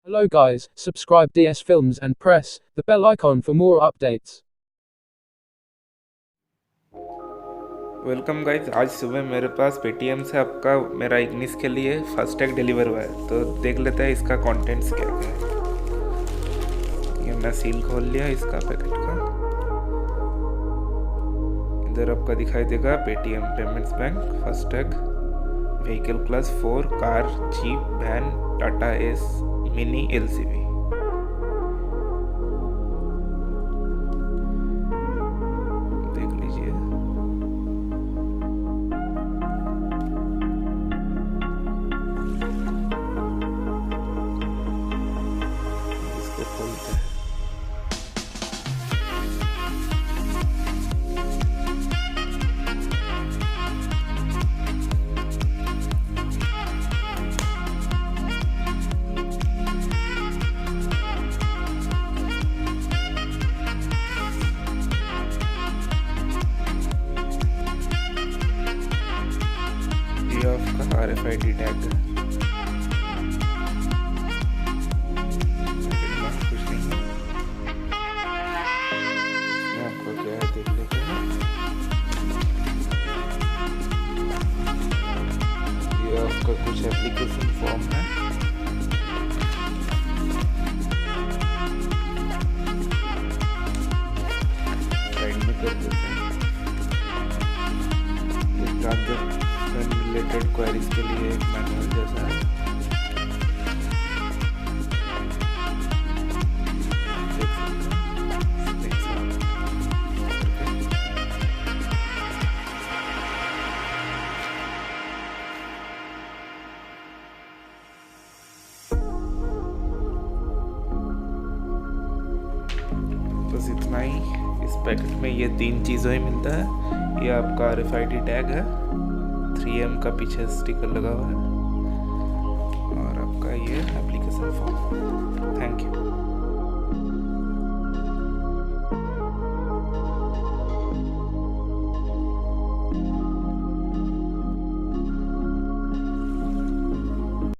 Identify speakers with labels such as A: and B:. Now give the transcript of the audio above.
A: Hello guys, subscribe DS Films and press the bell icon for more updates.
B: Welcome guys. आज सुबह मेरे पास Paytm से आपका मेरा 19 के लिए फास्टैग डिलीवर हुआ है, तो देख लेते हैं इसका कंटेंट्स क्या क्या है। ये मैं सील खोल लिया इसका पैकेट का। इधर आपका दिखाई देगा Paytm payments bank FASTag vehicle class 4 car jeep van Tata ace mini LCV। देख लीजिए। इसको खोलते हैं। ये आपका RFID टैग है। कुछ नहीं है। इसमें आपको क्या है देख लेते हैं। ये आपका कुछ एप्लीकेशन फॉर्म है। साइड में कर देते हैं। ये ट्रांजैक्शन रिलेटेड क्वेरीज के लिए एक मैनुअल जैसा है। देख सकते हैं। बस इतना ही। इस पैकेट में ये 3 चीज़ों ही मिलता है। ये आपका RFID टैग है, 3M का पीछे स्टिकर लगा हुआ है।